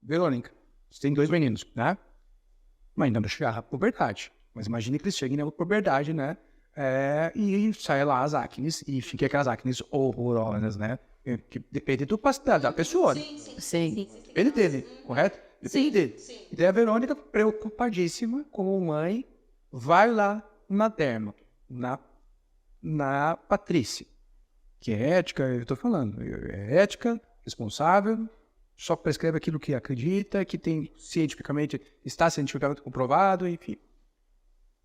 Verônica, você tem 2 meninos, né? Mas ainda não chegaram à puberdade. Mas imagine que eles cheguem na puberdade, né? E sai lá as acnes e fica aquelas acnes horrorosas, né? Que depende do capacidade da pessoa. Sim. Depende dele, correto? Depende dele. E daí a Verônica, preocupadíssima como mãe, vai lá na derma, na Patrícia, que é ética, eu tô falando, é ética, responsável, só prescreve aquilo que acredita, que tem está cientificamente comprovado, enfim.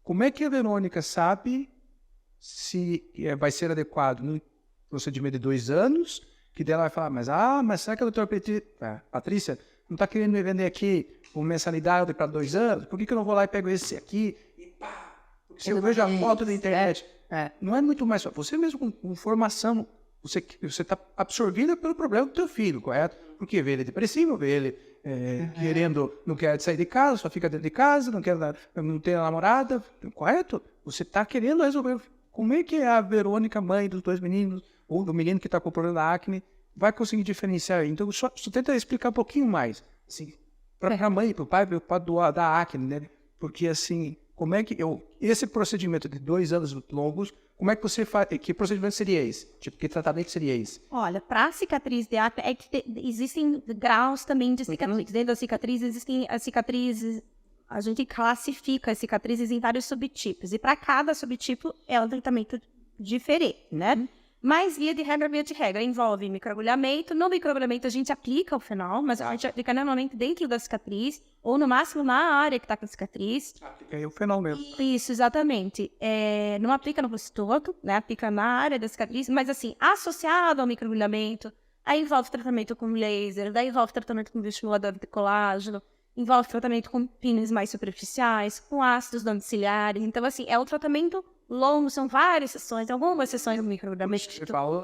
Como é que a Verônica sabe se vai ser adequado no procedimento de 2 anos, que dela vai falar, mas será que a doutora Patrícia não está querendo me vender aqui uma mensalidade para 2 anos? Por que eu não vou lá e pego esse aqui e pá? Porque se eu vejo a foto na internet, não é muito mais só. Você mesmo com formação, você está absorvida pelo problema do teu filho, correto? Porque vê ele depressivo, vê ele não quer sair de casa, só fica dentro de casa, não tem namorada, correto? Você está querendo resolver. Como é que a Verônica, mãe dos 2 meninos, ou do menino que está com o problema da acne, vai conseguir diferenciar? Então, só tenta explicar um pouquinho mais, assim, para a mãe, para o pai, da acne, né? Porque, assim, como é que esse procedimento de 2 anos longos, como é que você faz? Que procedimento seria esse? Tipo, que tratamento seria esse? Olha, para cicatriz de acne, existem graus também de cicatriz. Dentro da cicatriz, existem as cicatrizes. A gente classifica as cicatrizes em vários subtipos. E para cada subtipo é um tratamento diferente, né? Mas, via de regra, envolve microagulhamento. No microagulhamento, a gente aplica o fenol, mas a gente aplica normalmente dentro da cicatriz, ou no máximo na área que está com a cicatriz. Aplica aí o fenol mesmo. Isso, exatamente. Não aplica no rosto todo, né? Aplica na área da cicatriz, mas assim, associado ao microagulhamento, aí envolve tratamento com laser, daí envolve tratamento com bioestimulador de colágeno, envolve tratamento com pins mais superficiais, com ácidos domiciliares. Então, assim, é um tratamento longo, são várias sessões, algumas sessões do microagulhamento,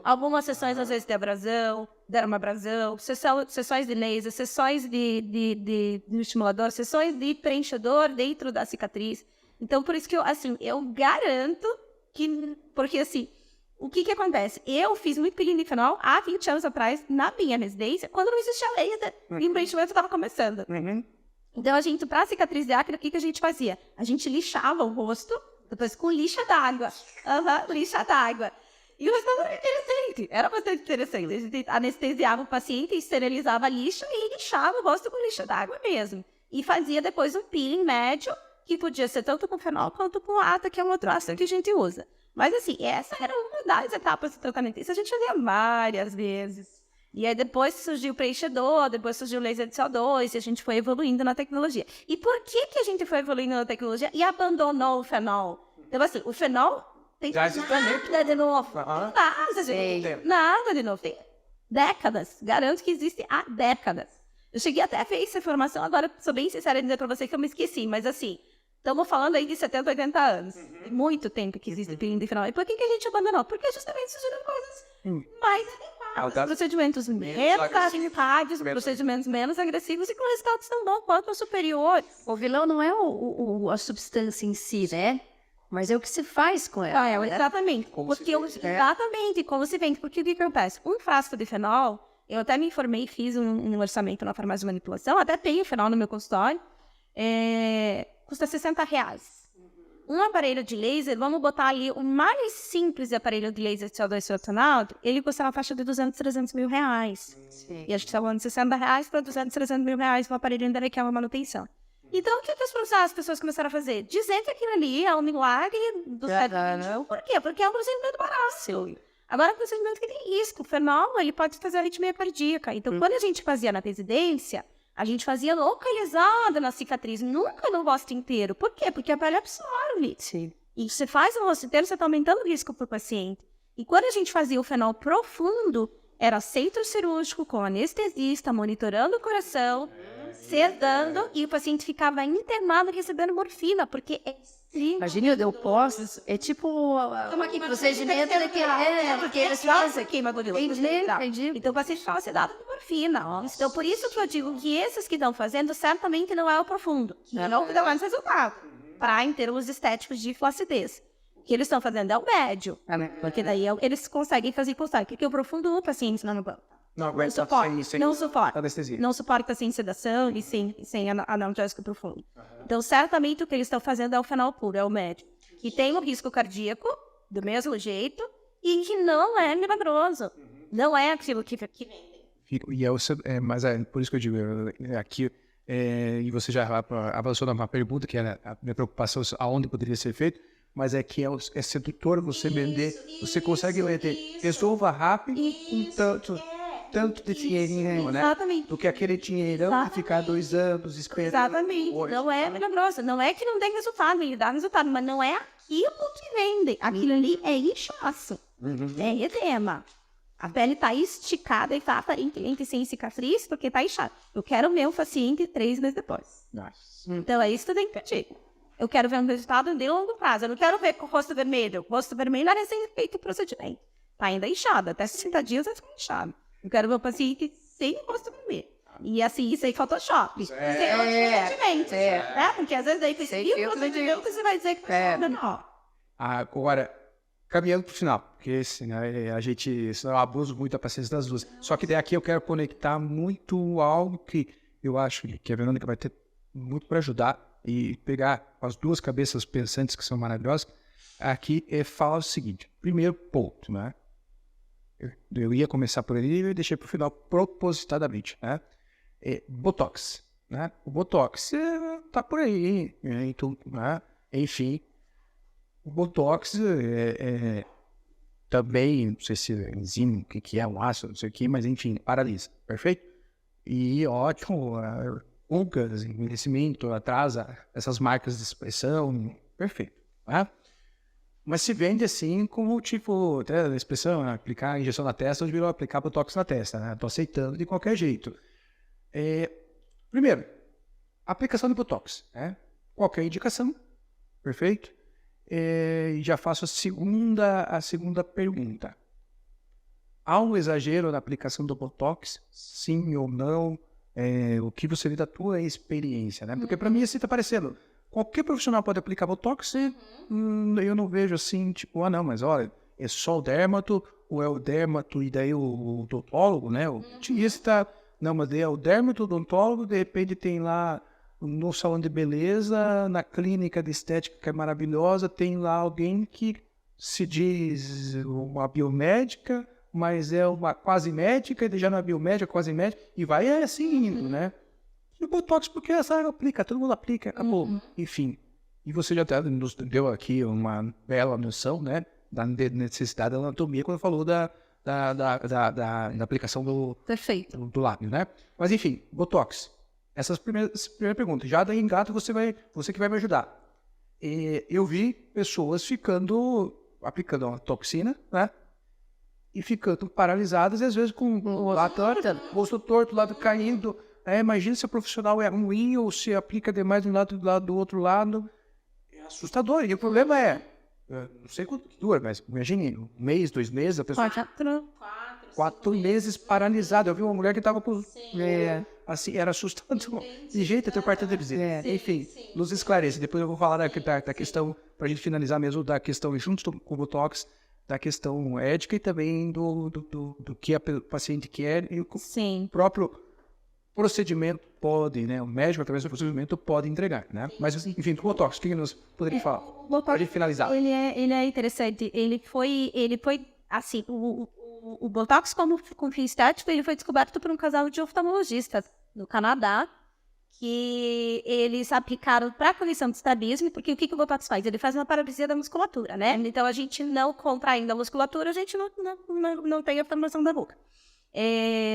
algumas sessões às vezes de abrasão, dermabrasão, sessões de laser, sessões de estimulador, sessões de preenchedor dentro da cicatriz. Então, por isso que eu garanto que, porque assim, o que acontece? Eu fiz muito peeling de fenol há 20 anos atrás, na minha residência, quando não existia laser, e o preenchimento estava começando. Então, para cicatriz de acne, o que a gente fazia? A gente lixava o rosto, depois com lixa d'água. Lixa d'água. E o resultado era interessante. Era bastante interessante. A gente anestesiava o paciente, esterilizava a lixa e lixava o rosto com lixa d'água mesmo. E fazia depois um peeling médio, que podia ser tanto com fenol quanto com ata, que é um outro ácido que a gente usa. Mas assim, essa era uma das etapas do tratamento. Isso a gente fazia várias vezes. E aí depois surgiu o preenchedor, depois surgiu o laser de CO2, e a gente foi evoluindo na tecnologia. E por que a gente foi evoluindo na tecnologia e abandonou o fenol? Então, assim, o fenol tem nada de novo. Nada, gente. Nada de novo. Tem décadas. Garanto que existe há décadas. Eu cheguei até a ver essa informação, agora sou bem sincera em dizer para você que eu me esqueci, mas assim, estamos falando aí de 70, 80 anos. Tem muito tempo que existe peeling de fenol. E por que a gente abandonou? Porque justamente surgiram coisas mais adequadas. Procedimentos menos agressivos, procedimentos menos agressivos e com resultados tão bons quanto ou superiores. O vilão não é a substância em si, né? Mas é o que se faz com ela. Exatamente. Exatamente, como se vende. Porque o que acontece? Um frasco de fenol, eu até me informei, fiz um orçamento na farmácia de manipulação, até tenho fenol no meu consultório, custa R$60. Um aparelho de laser, vamos botar ali o mais simples aparelho de laser de CO2 fracionado, ele custa uma faixa de 200, 300 mil reais. Sim. E a gente está falando de R$60 para 200, 300 mil reais, um aparelho ainda requer uma manutenção. Então, o que as pessoas começaram a fazer? Dizer que aquilo ali é um milagre do século. Por quê? Porque é um procedimento barato. Agora, é um procedimento que tem risco. O fenol, ele pode fazer arritmia cardíaca. Então, quando a gente fazia na residência, a gente fazia localizada na cicatriz, nunca no rosto inteiro. Por quê? Porque a pele absorve. Sim. E você faz no rosto inteiro, você está aumentando o risco para o paciente. E quando a gente fazia o fenol profundo, era centro cirúrgico com anestesista, monitorando o coração, sedando, e o paciente ficava internado recebendo morfina, porque é sim. Imagina, eu posso, é tipo o procedimento porque eles fazem queimadura. Entendi. Então o paciente ficava sedado com morfina. Então por isso que eu digo que esses que estão fazendo certamente não é o profundo. Não dá mais resultado. Para em termos estéticos de flacidez. O que eles estão fazendo é o médio. Porque daí eles conseguem fazer constante. Porque o profundo o paciente não aguenta. Não Não aguenta suporta, sem não suporta. anestesia. Não suporta sem sedação e sem analgésico profundo. Então, certamente o que eles estão fazendo é o fenol puro, é o médico. Que tem um risco cardíaco, do mesmo jeito, e que não é milagroso. Não é aquilo que vendem. Mas por isso que eu digo, aqui, e você já avançou numa pergunta, que era a minha preocupação, aonde poderia ser feito, mas é que é sedutor você vender, você consegue vender, resolva rápido com tanto de dinheirinho, né? Exatamente. Do que aquele dinheirão de ficar 2 anos esperando. Exatamente. Não é milagroso. Não é que não tem resultado, ele dá resultado, mas não é aquilo que vende. Aquilo ali é inchaço. É edema. A pele tá esticada e tá aparentemente sem cicatriz porque tá inchada. Eu quero o meu paciente 3 meses depois. Então é isso que eu tenho que pedir. Eu quero ver um resultado de longo prazo. Eu não quero ver com o rosto vermelho. O rosto vermelho é recém-feito o procedimento. Tá ainda inchado. Até 60 dias vai ficar inchado. Eu quero ver o paciente sem rosto vermelho. E assim, sem Photoshop. Sem procedimento. Né? Porque às vezes aí tem o procedimento você vai dizer que não. Agora, caminhando para o final, porque senão senão eu abuso muito da paciência das duas. Só que daqui eu quero conectar muito algo que eu acho que a Verônica vai ter muito para ajudar e pegar as duas cabeças pensantes que são maravilhosas. Aqui fala o seguinte: primeiro ponto, né? Eu ia começar por ele e deixei para o final propositadamente, né? Botox, né? O Botox tá por aí, então, né? Enfim. O Botox também, não sei se é enzima, o que é um ácido, não sei o que, mas enfim, paralisa, perfeito? E ótimo, rugas, envelhecimento, atrasa essas marcas de expressão, perfeito, né? Mas se vende assim como tipo, até a expressão, aplicar injeção na testa, hoje virou aplicar Botox na testa, né? Tô aceitando de qualquer jeito. Primeiro, aplicação de Botox, né? Qualquer indicação, perfeito? E já faço a segunda pergunta. Há um exagero na aplicação do Botox? Sim ou não? O que você vê da tua experiência, né? Porque para mim assim tá parecendo, qualquer profissional pode aplicar Botox e eu não vejo assim, tipo, não, mas olha, é só o dermato, ou é o dermato e daí o odontólogo, né? O dentista, não, mas daí é o dermato, o odontólogo, de repente tem lá no salão de beleza, na clínica de estética que é maravilhosa, tem lá alguém que se diz uma biomédica, mas é uma quase médica, e já não é biomédica, quase médica, e vai assim indo, né? E o Botox, porque essa área aplica, todo mundo aplica, acabou. Enfim, e você já nos deu aqui uma bela noção, né, da necessidade da anatomia, quando falou da aplicação do lábio, né? Mas enfim, Botox. Essas primeiras perguntas. Já daí engato, você que vai me ajudar. Eu vi pessoas aplicando uma toxina, né? E ficando paralisadas, e às vezes com o rosto torto, lado caindo. Imagina se o profissional é ruim ou se aplica demais de um lado do outro lado. É assustador. E o problema não sei quanto dura, mas imagine, 1 mês, 2 meses, a pessoa... 4 meses paralisada. Eu vi uma mulher que estava com... assim, era assustador. De jeito até o quarto de visita. Enfim, nos esclarece. Depois eu vou falar da questão, para a gente finalizar mesmo, da questão, junto com o Botox, da questão ética e também do que a paciente quer e o próprio procedimento pode, né? O médico, através do procedimento, pode entregar, né? Mas, enfim, do Botox, o que nós poderíamos falar? Para a gente finalizar. Ele é interessante. Ele foi assim, o Botox com fim estético, ele foi descoberto por um casal de oftalmologistas no Canadá, que eles aplicaram para correção de estrabismo, porque o que o Botox faz? Ele faz uma paralisia da musculatura, né? Então, a gente não contraindo a musculatura, a gente não tem a formação da ruga.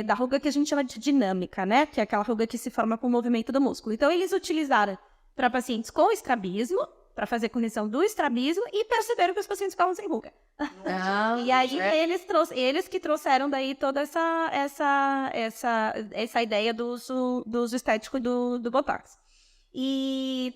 Da ruga que a gente chama de dinâmica, né? Que é aquela ruga que se forma com o movimento do músculo. Então, eles utilizaram para pacientes com estrabismo, para fazer correção do estrabismo, e perceberam que os pacientes ficavam sem ruga. E aí eles que trouxeram daí toda essa ideia do uso estético do Botox. E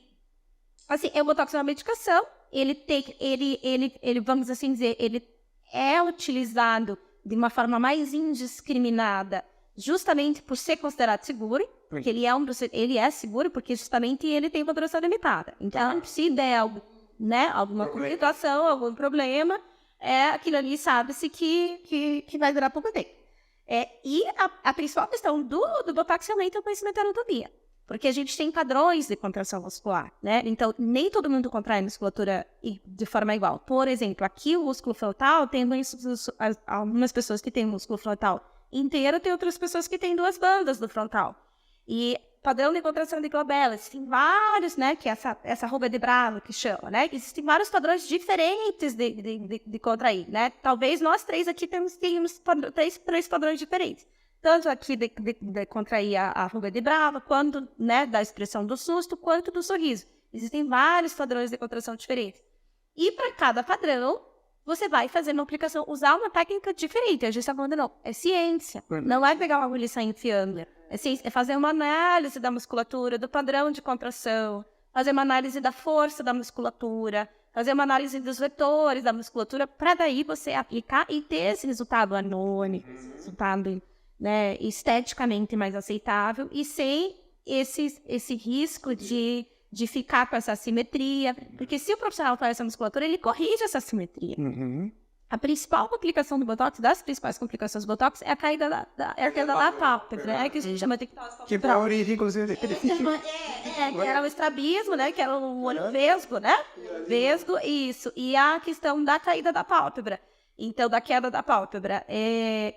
assim, o Botox é uma medicação, ele vamos assim dizer, ele é utilizado de uma forma mais indiscriminada, justamente por ser considerado seguro, porque ele é seguro, porque justamente ele tem uma duração limitada. Então, se der alguma complicação, algum problema, aquilo ali sabe-se que vai durar pouco tempo. E a principal questão do Botox realmente é o conhecimento da anatomia. Porque a gente tem padrões de contração muscular, né? Então, nem todo mundo contrai musculatura de forma igual. Por exemplo, aqui o músculo frontal, tem algumas pessoas que têm músculo frontal inteiro, tem outras pessoas que têm 2 bandas do frontal. E padrão de contração de glabela, existem vários, né? Que é essa ruga de Bravo, que chama, né? Existem vários padrões diferentes de contrair, né? Talvez nós 3 aqui tenhamos 3 padrões diferentes. Tanto aqui de contrair a ruga de Brava, quanto, né, da expressão do susto, quanto do sorriso. Existem vários padrões de contração diferentes. E para cada padrão, você vai fazer uma aplicação, usar uma técnica diferente. A gente está falando, não, é ciência. Não é pegar uma agulha e sair enfiando. É ciência, é fazer uma análise da musculatura, do padrão de contração, fazer uma análise da força da musculatura, fazer uma análise dos vetores da musculatura, para daí você aplicar e ter esse resultado anônimo, esse resultado, né, esteticamente mais aceitável e sem esse risco de ficar com essa assimetria. Porque se o profissional faz essa musculatura, ele corrige essa assimetria. A principal complicação do Botox, das principais complicações do Botox, é a caída da pálpebra, né? Que a gente chama de Que para a origem, inclusive, que era o estrabismo, né? Que era o olho vesgo, né? Vesgo, isso. E a questão da caída da pálpebra. Então, da queda da pálpebra,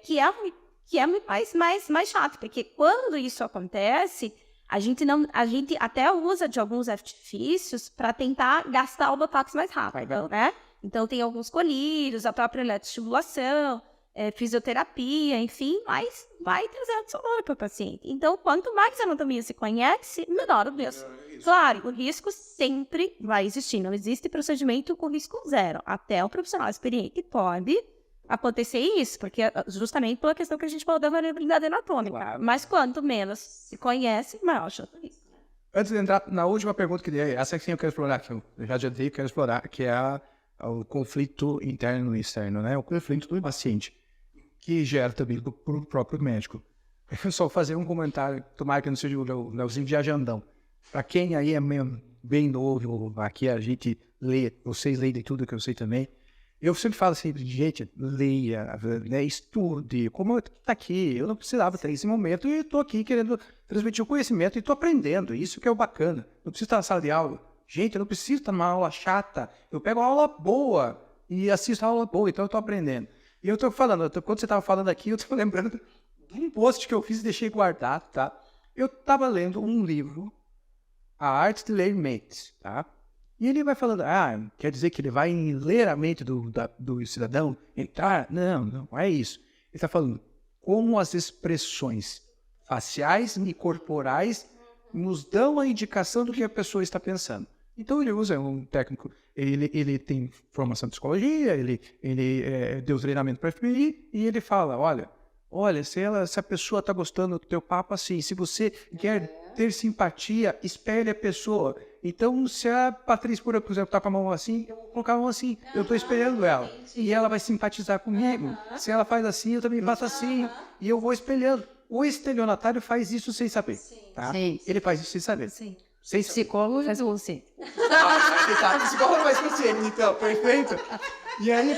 que é muito mais chato, porque quando isso acontece, a gente até usa de alguns artifícios para tentar gastar o Botox mais rápido, né? Então, tem alguns colírios, a própria eletroestimulação, fisioterapia, enfim, mas vai trazendo dolor para o paciente. Então, quanto mais a anatomia se conhece, menor o risco. Claro, o risco sempre vai existir. Não existe procedimento com risco 0. Até o profissional experiente pode acontecer isso, porque justamente pela questão que a gente falou da variabilidade anatômica. Claro. Mas quanto menos se conhece, maior a chance do risco. Antes de entrar na última pergunta que dei, essa que eu quero explorar, que eu já adiantei, quero explorar, que é o conflito interno e externo, né? O conflito do paciente, que gera também para o próprio médico. Eu só vou fazer um comentário, tomara que não seja o Leozinho de Ajandão. Para quem aí é bem novo, aqui a gente lê, vocês leem de tudo que eu sei também. Eu sempre falo assim, gente, leia, né, estude, como está aqui, eu não precisava ter esse momento e estou aqui querendo transmitir o conhecimento e estou aprendendo, isso que é o bacana. Não preciso estar na sala de aula. Gente, eu não preciso estar numa aula chata, eu pego uma aula boa e assisto a aula boa, então eu estou aprendendo. E eu estou falando, quando você estava falando aqui, eu estou lembrando de um post que eu fiz e deixei guardado, tá? Eu estava lendo um livro, A Arte de Ler Mentes, tá? E ele vai falando, quer dizer que ele vai ler a mente do cidadão? Entrar? Não é isso. Ele está falando como as expressões faciais e corporais nos dão a indicação do que a pessoa está pensando. Então ele usa um técnico, ele tem formação em psicologia, ele deu treinamento para FBI e ele fala, olha, se a pessoa está gostando do teu papo assim, se você quer ter simpatia, espere a pessoa. Então, se a Patrícia, por exemplo, está com a mão assim, eu vou colocar a mão assim, eu estou esperando ela. E ela vai simpatizar comigo. Se ela faz assim, eu também faço assim. E eu vou espelhando. O estelionatário faz isso sem saber. Tá? Ele faz isso sem saber. Sim. Sem saber. Psicólogo faz você. Psicólogo faz consciente, então, perfeito. E aí,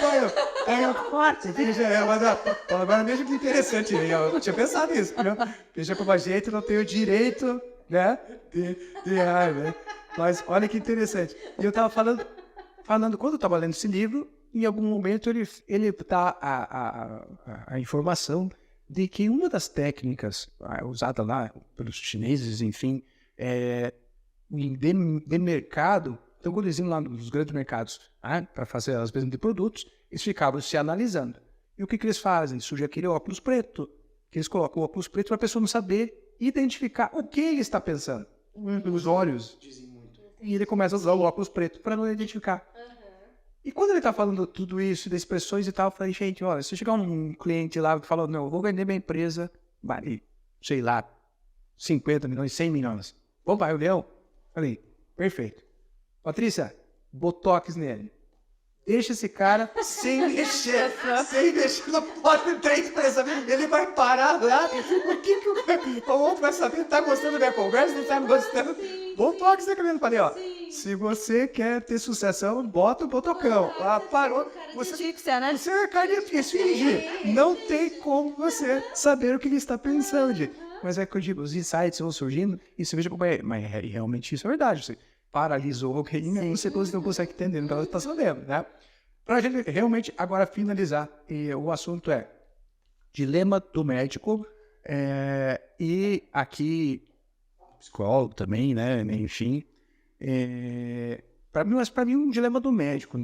agora veja que interessante, eu não tinha pensado nisso, viu? Veja como a gente não tem o direito, né, de raiva, mas olha que interessante. E eu estava falando, quando eu estava lendo esse livro, em algum momento ele dá a informação de que uma das técnicas usada lá pelos chineses, enfim, de mercado. Então, quando eles iam lá nos grandes mercados para fazer as vendas de produtos, eles ficavam se analisando. E o que eles fazem? Surge aquele óculos preto, que eles colocam o óculos preto para a pessoa não saber identificar o que ele está pensando. Os olhos dizem muito. E ele começa a usar o óculos preto para não identificar. E quando ele está falando tudo isso, de expressões e tal, eu falei, gente, olha, se chegar um cliente lá e falar, não, eu vou vender minha empresa, vale, sei lá, 50 milhões, 100 milhões. Vamos para a reunião? Falei, perfeito. Patrícia, Botox nele. deixa esse cara sem mexer no pote 3 ele vai parar lá. O que o outro vai saber? Tá gostando da minha conversa? Não tá gostando? Bom toque, você querendo falei, ó. Se você quer ter sucessão, bota o botocão. Ah, parou. Você é carinha fingir. Não tem como você saber o que ele está pensando, gente. Mas é que eu digo, os insights vão surgindo e você veja como é. Mas realmente isso é verdade. Você paralisou alguém, você não consegue entender o que ela está sabendo, né? Para a gente realmente agora finalizar, o assunto é dilema do médico e aqui psicólogo também, né? Enfim, para mim um dilema do médico,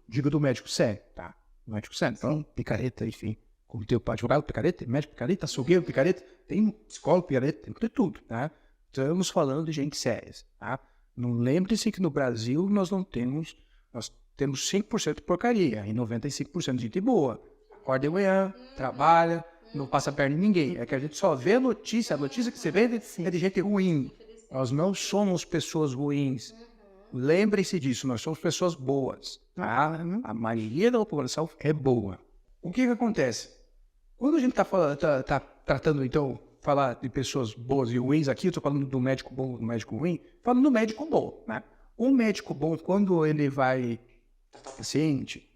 digo do médico sério, tá? Médico sério, então picareta, enfim, como tem o advogado picareta, médico picareta, açougueiro picareta, tem psicólogo picareta, tem tudo, tá? Estamos falando de gente séria, tá? Não lembre-se que no Brasil nós temos 100% porcaria e 95% de gente boa. Acorda de manhã, trabalha, não passa perna em ninguém. É que a gente só vê a notícia que você vê é de gente ruim. Nós não somos pessoas ruins. Lembre-se disso, nós somos pessoas boas. Tá? A maioria da população é boa. O que acontece? Quando a gente está tratando, então, falar de pessoas boas e ruins aqui, eu estou falando do médico bom e do médico ruim, falando do médico bom, né? Um médico bom, quando ele vai tratar o paciente,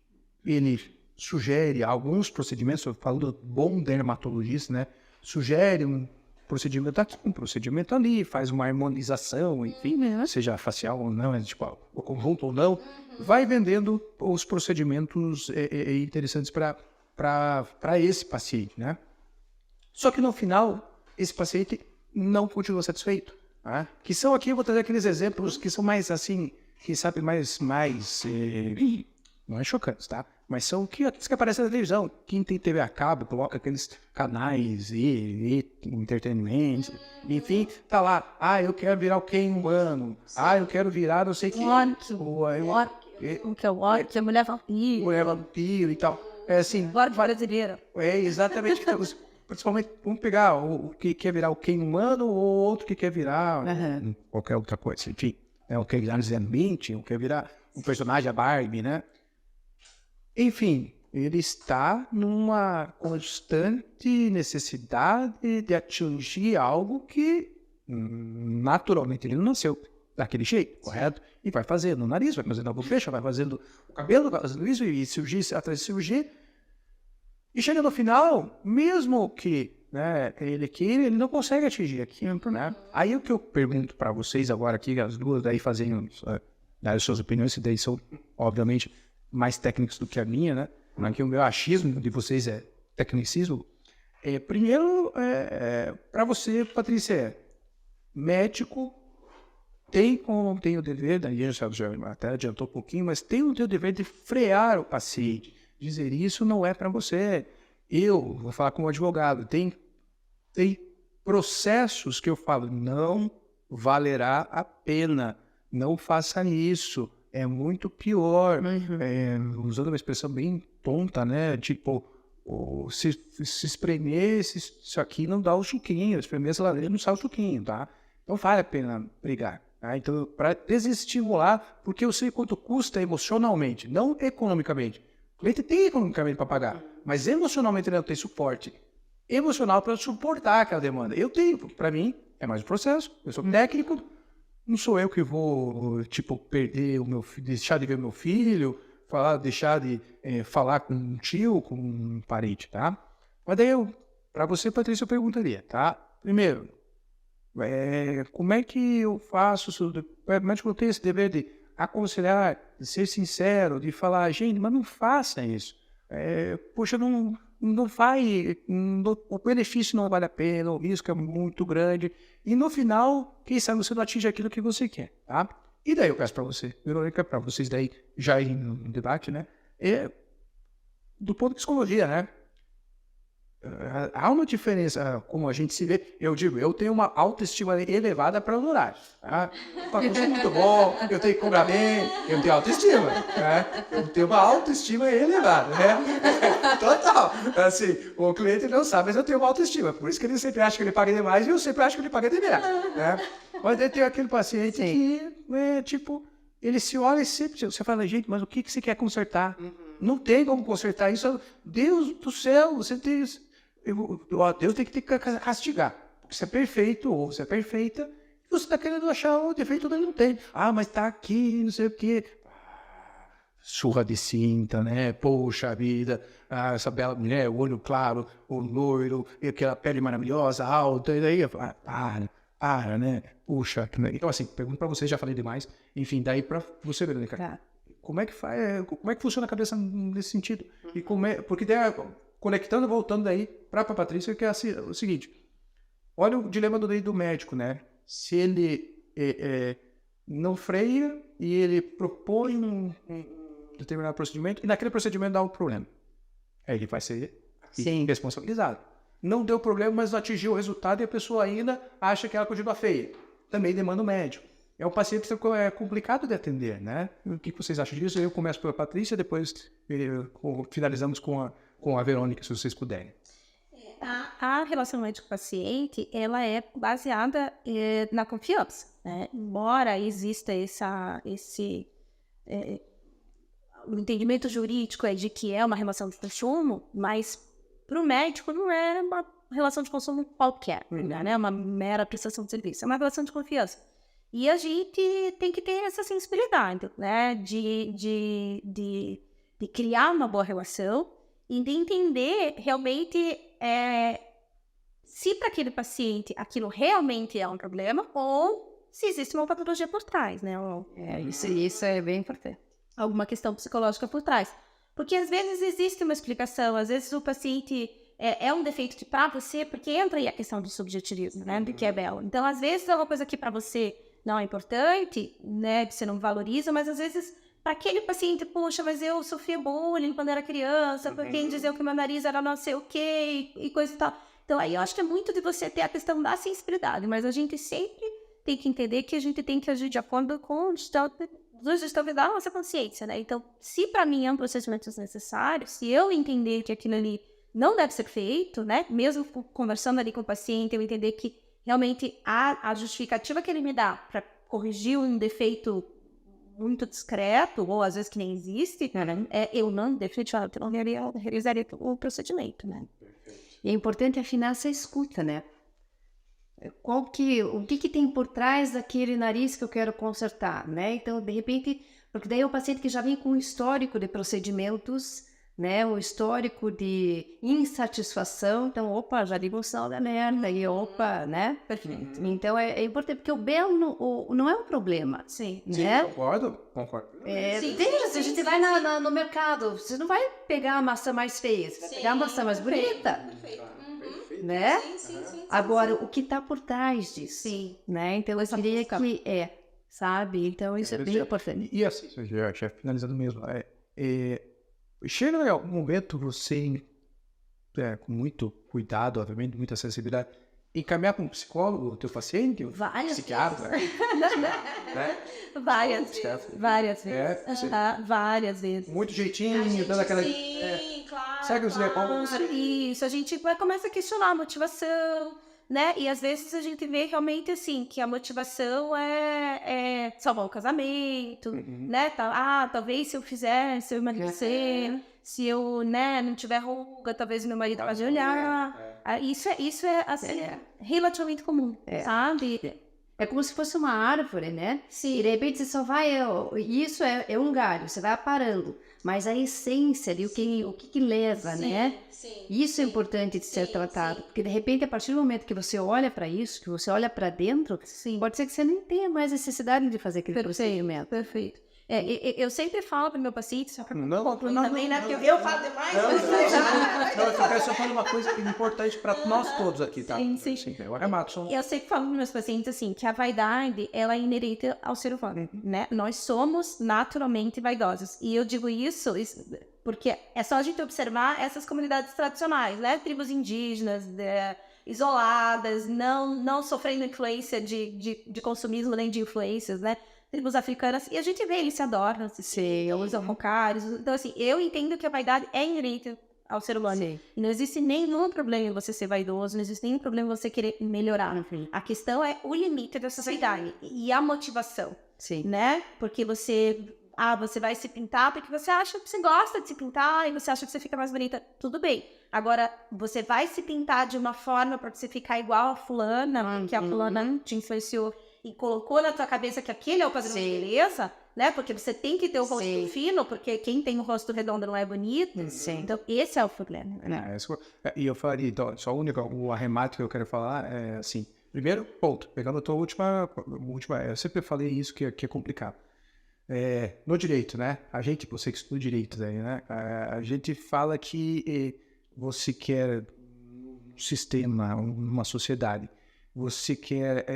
ele sugere alguns procedimentos, eu falo do bom dermatologista, né? Sugere um procedimento aqui, um procedimento ali, faz uma harmonização, enfim, seja facial ou não, tipo, o conjunto ou não, vai vendendo os procedimentos interessantes para esse paciente, né? Só que no final, esse paciente não continua satisfeito. Tá? Que são aqui, eu vou trazer aqueles exemplos que são mais assim, que sabe, mais não é chocantes, tá? Mas são que aparecem na televisão. Quem tem TV a cabo, coloca aqueles canais e entretenimento, enfim, tá lá. Ah, eu quero virar o Ken humano. Ah, eu quero virar não sei quem. O que é o Orc, a mulher vampiro. Mulher vampiro e tal. É assim. Orc brasileira. É exatamente. Principalmente, vamos pegar o que quer virar o Ken humano ou outro que quer virar qualquer outra coisa. Enfim, o que quer virar o quer virar um personagem, a Barbie, né? Enfim, ele está numa constante necessidade de atingir algo que naturalmente ele não nasceu daquele jeito, correto? E vai fazendo o nariz, vai fazendo a bochecha, vai fazendo o cabelo, vai fazendo isso e cirurgia atrás de cirurgia. E chega no final, mesmo que ele queira, ele não consegue atingir aquilo, né? Aí o que eu pergunto para vocês agora aqui, as duas daí fazendo as suas opiniões, que daí são, obviamente, mais técnicos do que a minha, né? Não é que o meu achismo de vocês é tecnicismo. Primeiro, para você, Patrícia, médico tem o dever, daí já até adiantou um pouquinho, mas tem o dever de frear o paciente. Dizer isso não é para você. Eu vou falar como advogado. Tem processos que eu falo, não valerá a pena. Não faça isso. É muito pior. Usando uma expressão bem tonta, né? Tipo, se espremer, isso aqui não dá o suquinho. Espremer essa lareira não sai o suquinho, tá? Não vale a pena brigar. Tá? Então, para desestimular, porque eu sei quanto custa emocionalmente, não economicamente. O cliente tem economicamente para pagar, mas emocionalmente ele não tem suporte emocional para suportar aquela demanda. Eu tenho, para mim, é mais um processo, eu sou técnico, não sou eu que vou, perder o meu filho, deixar de ver meu filho, deixar de falar com um tio, com um parente, tá? Mas daí, para você, Patrícia, eu perguntaria, tá? Primeiro, como é que eu faço, o médico tem esse dever de aconselhar, de ser sincero, de falar, gente, mas não faça isso. Poxa, não vai, o benefício não vale a pena, o risco é muito grande. E no final, quem sabe você não atinge aquilo que você quer, tá? E daí eu peço para você, Verônica, para vocês daí já irem no debate, né? Do ponto de psicologia, né? Há uma diferença, como a gente se vê. Eu digo, eu tenho uma autoestima elevada para honorários. Tá? Eu sou muito bom, eu tenho que cobrar bem, eu tenho autoestima. Né? Eu tenho uma autoestima elevada. Né? Total. Assim, o cliente não sabe, mas eu tenho uma autoestima. Por isso que ele sempre acha que ele paga demais e eu sempre acho que ele paga de menos. Né? Mas aí tem aquele paciente que, ele se olha e sempre, você fala, gente, mas o que você quer consertar? Não tem como consertar isso. Deus do céu, você tem... Deus tem que castigar. Porque você é perfeito, ou você é perfeita, e você está querendo achar o defeito que ele não tem. Ah, mas tá aqui, não sei o quê. Surra de cinta, né? Poxa vida, essa bela mulher, o olho claro, o loiro, e aquela pele maravilhosa, alta, e daí, para, né? Puxa, então assim, pergunto pra você, já falei demais, enfim, daí pra você, Verônica, como é que funciona a cabeça nesse sentido? E porque daí, conectando, voltando daí pra Patrícia, que é o seguinte, olha o dilema do médico, né? Se ele não freia e ele propõe um determinado procedimento, e naquele procedimento dá um problema. Aí ele vai ser responsabilizado. Não deu problema, mas não atingiu o resultado e a pessoa ainda acha que ela continua feia. Também demanda o médico. É um paciente que é complicado de atender, né? O que vocês acham disso? Eu começo pela Patrícia, depois finalizamos com a Verônica, se vocês puderem. A relação médico-paciente, ela é baseada na confiança, né? Embora exista o entendimento jurídico de que é uma relação de consumo, mas para o médico não é uma relação de consumo qualquer, né? É uma mera prestação de serviço, é uma relação de confiança. E a gente tem que ter essa sensibilidade, né? De criar uma boa relação e de entender realmente se para aquele paciente aquilo realmente é um problema ou se existe uma patologia por trás, né? Isso é bem importante. Alguma questão psicológica por trás. Porque às vezes existe uma explicação, às vezes o paciente é um defeito para você, porque entra aí a questão do subjetivismo, né, do que é belo. Então, às vezes é uma coisa que para você não é importante, né, que você não valoriza, mas às vezes para aquele paciente, poxa, mas eu sofria bullying quando era criança, porque quem dizia que meu nariz era não sei o quê, e coisa e tal. Então, aí eu acho que é muito de você ter a questão da sensibilidade, mas a gente sempre tem que entender que a gente tem que agir de acordo com o estado da nossa consciência, né? Então, se para mim é um procedimento desnecessário, se eu entender que aquilo ali não deve ser feito, né? Mesmo conversando ali com o paciente, eu entender que realmente a justificativa que ele me dá para corrigir um defeito muito discreto, ou às vezes que nem existe, eu definitivamente não realizaria o procedimento, né? E é importante afinar essa escuta, né? O que tem por trás daquele nariz que eu quero consertar, né? Então, de repente, porque daí é o paciente que já vem com um histórico de procedimentos, né? Um histórico de insatisfação, então, já digo o sinal da merda, e né? Perfeito. Então, é importante, porque o belo não é um problema. Sim. Né? Concordo. Se a gente vai no mercado, você não vai pegar a maçã mais feia, você vai pegar a maçã mais bonita. Perfeito. Né? Sim. Agora, o que está por trás disso? Sim. Né? Então, eu diria que sabe? Então, isso é bem importante. E assim, já finalizando mesmo, chega um momento você, com muito cuidado, obviamente, muita sensibilidade, encaminhar para um psicólogo o teu paciente, psiquiatra, né? Várias vezes. Várias vezes. Muito jeitinho, dando aquela... Claro. Segue os negócios. Isso, a gente começa a questionar a motivação, né? E às vezes a gente vê realmente assim, que a motivação é salvar o casamento, né? Talvez se eu emagrecer, se eu, né, não tiver ruga, talvez meu marido pode olhar. Isso é assim, relativamente comum, sabe? É como se fosse uma árvore, né? Sim. E de repente você só vai... Isso é um galho, você vai aparando. Mas a essência ali, o que leva, né? Isso é importante de ser tratado. Porque de repente, a partir do momento que você olha para isso, que você olha para dentro, pode ser que você nem tenha mais necessidade de fazer aquele procedimento. Perfeito. Eu sempre falo para o meu paciente, só para Não, também, né? Porque eu falo demais. Eu quero só falar uma coisa importante para nós todos aqui, tá? Sim. Eu arremato. Eu sempre falo para meus pacientes assim, que a vaidade, ela é inerente ao ser humano, né? Nós somos naturalmente vaidosos. E eu digo isso porque é só a gente observar essas comunidades tradicionais, né? Tribos indígenas, isoladas, não sofrendo influência de consumismo nem de influências, né? Tribos africanas, e a gente vê, eles se adoram, usam cocários. Então, assim, eu entendo que a vaidade é inerente ao ser humano. Sim. E não existe nenhum problema em você ser vaidoso, não existe nenhum problema em você querer melhorar. A questão é o limite dessa vaidade e a motivação, Sim. né? Porque você vai se pintar porque você acha que você gosta de se pintar e você acha que você fica mais bonita. Tudo bem. Agora, você vai se pintar de uma forma para você ficar igual a fulana, porque a fulana te influenciou e colocou na tua cabeça que aquele é o padrão de beleza, né? Porque você tem que ter o rosto fino, porque quem tem o rosto redondo não é bonito. Sim. Então, esse é o problema. E eu falaria, então, só o arremate que eu quero falar é assim, primeiro ponto, pegando a tua última, eu sempre falei isso que é complicado. No direito, né? Você que estuda direito aí, né? A gente fala que você quer um sistema, uma sociedade, você quer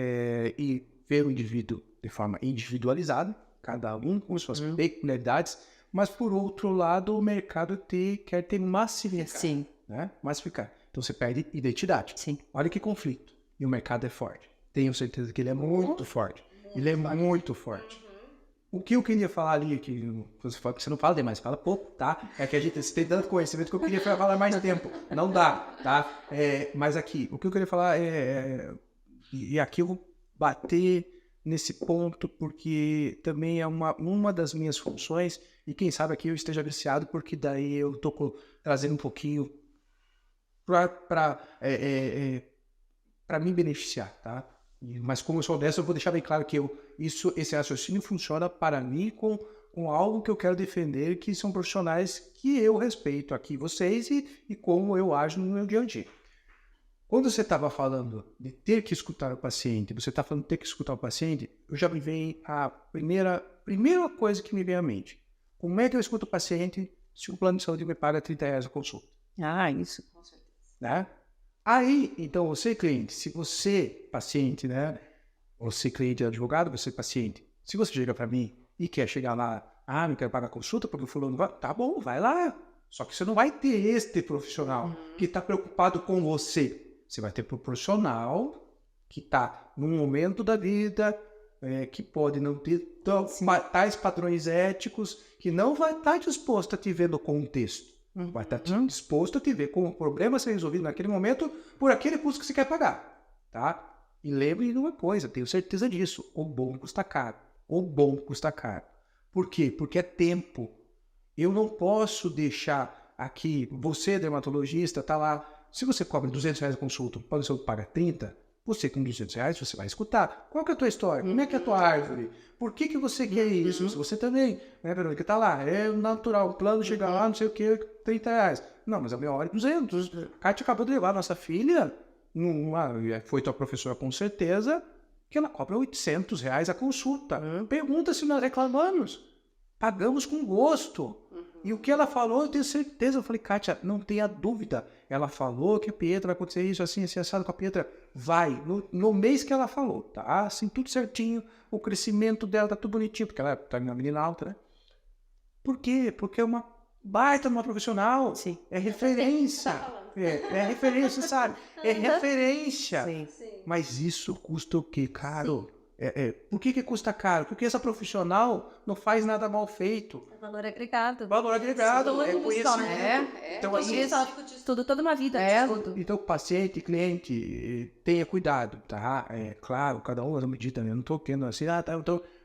ver o indivíduo de forma individualizada, cada um com suas peculiaridades, mas por outro lado o mercado quer ter massificar, Sim. né? Massificar. Então você perde identidade. Sim. Olha que conflito. E o mercado é forte. Tenho certeza que ele é muito forte. Ele é muito forte. O que eu queria falar ali, que você não fala demais, fala pouco, tá? É que você tem tanto conhecimento que eu queria falar mais tempo. Não dá, tá? Mas aqui, o que eu queria falar e aqui eu vou bater nesse ponto, porque também é uma das minhas funções, e quem sabe aqui eu esteja viciado, porque daí eu tô trazendo um pouquinho para me beneficiar, tá? Mas como eu sou honesto, eu vou deixar bem claro que esse raciocínio funciona para mim com algo que eu quero defender, que são profissionais que eu respeito aqui, vocês, e como eu ajo no meu dia a dia. Quando você estava falando de ter que escutar o paciente, você está falando de ter que escutar o paciente, eu já me vem a primeira coisa que me vem à mente. Como é que eu escuto o paciente se o plano de saúde me paga R$30 a consulta? Isso, com certeza. Né? Aí, então, você cliente, se você, paciente, né? Você cliente advogado, você paciente, se você chega para mim e quer chegar lá, não quero pagar consulta porque o fulano vai, tá bom, vai lá. Só que você não vai ter este profissional que está preocupado com você. Você vai ter um profissional que está num momento da vida, que pode não ter tais padrões éticos, que não vai estar disposto a te ver no contexto. Vai estar disposto a te ver com o problema ser resolvido naquele momento por aquele custo que você quer pagar, tá? E lembre de uma coisa, tenho certeza disso, o bom custa caro. O bom custa caro. Por quê? Porque é tempo. Eu não posso deixar aqui, você dermatologista, tá lá, se você cobra R$200 a consulta, pode ser que paga 30, você com R$200 você vai escutar. Qual que é a tua história? Como é que é a tua árvore? Por que você quer isso? Você também, né, Verônica? Tá lá, é natural, o plano chega lá, não sei o que, R$30. Não, mas a minha hora é 200. A Kátia acabou de levar a nossa filha, foi tua professora com certeza, que ela cobra R$800 a consulta. Pergunta se nós reclamamos. Pagamos com gosto. E o que ela falou, eu tenho certeza. Eu falei, Kátia, não tenha dúvida. Ela falou que a Pietra vai acontecer isso, assim assado com a Pietra. Vai, no mês que ela falou, tá? Assim, tudo certinho. O crescimento dela tá tudo bonitinho, porque ela tá uma menina alta, né? Por quê? Porque é uma baita, uma profissional. Sim. É referência. É referência, sabe? É referência. Sim. Mas isso custa o quê? Caro. Por que custa caro? Porque essa profissional não faz nada mal feito. Valor agregado. Valor agregado. Sim. Conhecimento. Então, Estudo toda uma vida. Então, paciente, cliente, tenha cuidado, tá? Claro, cada um na medida, né? Eu não tô querendo assim,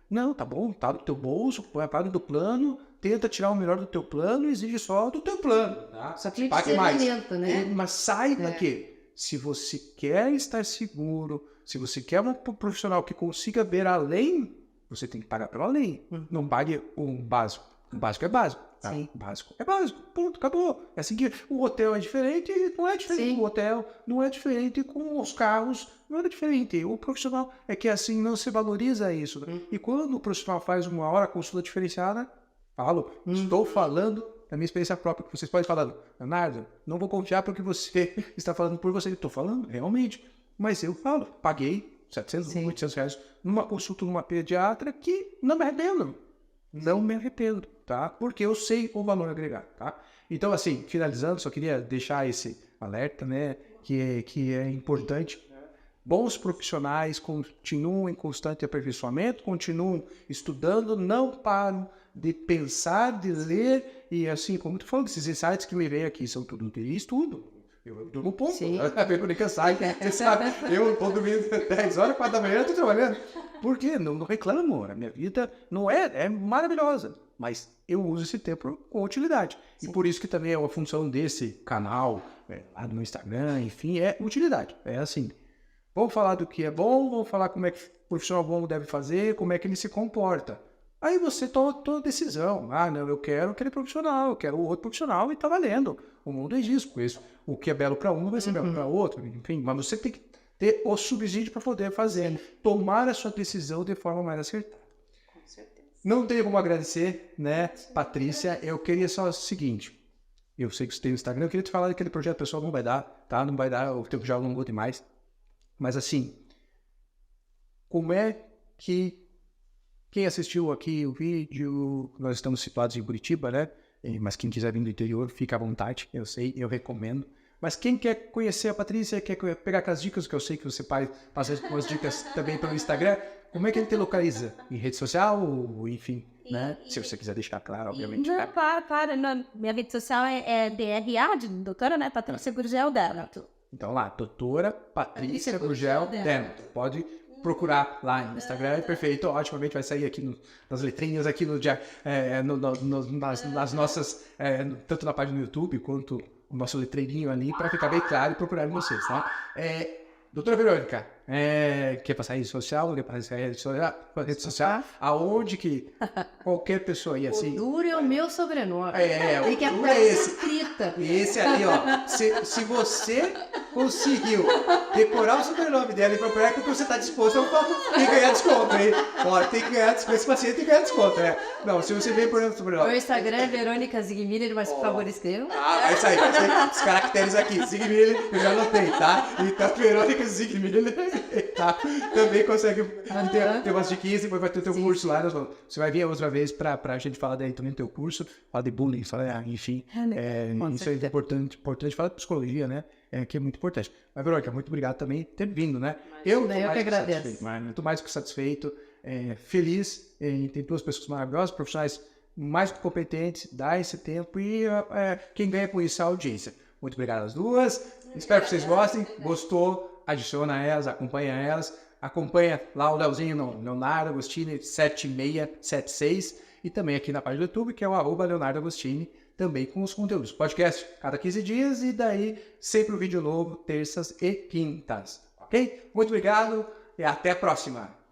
não, tá bom, tá do teu bolso, põe a parte do plano, tenta tirar o melhor do teu plano e exige só do teu plano, tá? Pague mais. Né? Mas saiba que, se você quer estar seguro, se você quer um profissional que consiga ver além, você tem que pagar pelo além. Não pague o básico. O básico é básico. Tá? Sim. O básico é básico. Ponto, acabou. É assim que o hotel é diferente, não é diferente. Sim. O hotel não é diferente com os carros, não é diferente. O profissional é que assim não se valoriza isso. E quando o profissional faz uma hora consulta diferenciada, estou falando da minha experiência própria, que vocês podem falar, Leonardo, não vou confiar porque você está falando por você. Estou falando, realmente. Mas eu falo, paguei R$700, R$800 numa consulta numa pediatra que não me arrependo. Não me arrependo, tá? Porque eu sei o valor agregado, tá? Então, assim, finalizando, só queria deixar esse alerta, né? Que é importante. Bons profissionais continuam em constante aperfeiçoamento, continuam estudando, não param de pensar, de ler E assim, como tu falou, esses insights que me vêm aqui são tudo de estudo. Eu durmo pouco. Sim. A Verônica sai, sabe? Eu tô dormindo 10 horas, 4 da manhã, eu tô trabalhando. Por quê? Não reclamo. A minha vida não é maravilhosa. Mas eu uso esse tempo com utilidade. Sim. E por isso que também é uma função desse canal, lá no Instagram, enfim, é utilidade. É assim, vamos falar do que é bom, vamos falar como é que o profissional bom deve fazer, como é que ele se comporta. Aí você toma toda decisão. Ah, não, eu quero aquele profissional, eu quero o outro profissional e tá valendo. O mundo é isso, com isso. O que é belo para um vai ser belo para outro, enfim. Mas você tem que ter o subsídio para poder fazer, tomar a sua decisão de forma mais acertada. Com certeza. Não tenho como agradecer, né, Patrícia? Eu queria só o seguinte. Eu sei que você tem o Instagram, eu queria te falar daquele projeto pessoal, não vai dar, tá? Não vai dar, o tempo já alongou demais. Mas assim, como é que quem assistiu aqui o vídeo, nós estamos situados em Curitiba, né? Mas quem quiser vir do interior, fica à vontade, eu sei, eu recomendo. Mas quem quer conhecer a Patrícia, quer pegar com as dicas, que eu sei que você passa umas dicas também pelo Instagram, como é que ele te localiza? Em rede social, ou enfim, né? Se você quiser deixar claro, obviamente. Não, para. Não, minha rede social é DRA, de doutora, né? Patrícia Gurgel Dermato. Então lá, doutora Patrícia Gurgel Dermato. Pode procurar lá no Instagram, é perfeito, otimamente vai sair aqui nas letrinhas, aqui nas nossas, tanto na página do YouTube, quanto o nosso letreirinho ali, para ficar bem claro e procurar vocês, tá? Doutora Verônica, quer passar rede social? Quer passar rede social? Aonde que qualquer pessoa aí assim... O duro é o meu sobrenome. Tem que é esse. Escrita. Esse ali, ó. Se você conseguiu decorar o sobrenome dela e procurar, é porque você está disposto a ganhar desconto, hein? Ó, tem que ganhar desconto. Esse paciente tem que ganhar desconto, né? Não, se você vem por o sobrenome... Meu Instagram é Verônica Zigmiller, mas por favor escreva. Vai sair. Os caracteres aqui. Zigmiller, eu já anotei, tá? Então, Verônica Zigmiller, tá? Também consegue ter umas diquinhas, depois vai ter o teu curso lá. Você vai vir outra vez pra gente falar daí também do teu curso, falar de bullying, falar, enfim. Isso é importante falar de psicologia, né? Que é muito importante. Mas, Verônica, muito obrigado também por ter vindo, né? Eu que agradeço. Muito mais que satisfeito, feliz em ter duas pessoas maravilhosas, profissionais mais competentes, dar esse tempo e quem ganha com isso é a audiência. Muito obrigado às duas. Espero que vocês gostem. Gostou? Adiciona elas, acompanha elas. Acompanha lá o Leozinho no Leonardo Agostini 7676 e também aqui na página do YouTube, que é o @Leonardo Agostini, também com os conteúdos. Podcast cada 15 dias e daí sempre um vídeo novo, terças e quintas. Ok? Muito obrigado e até a próxima.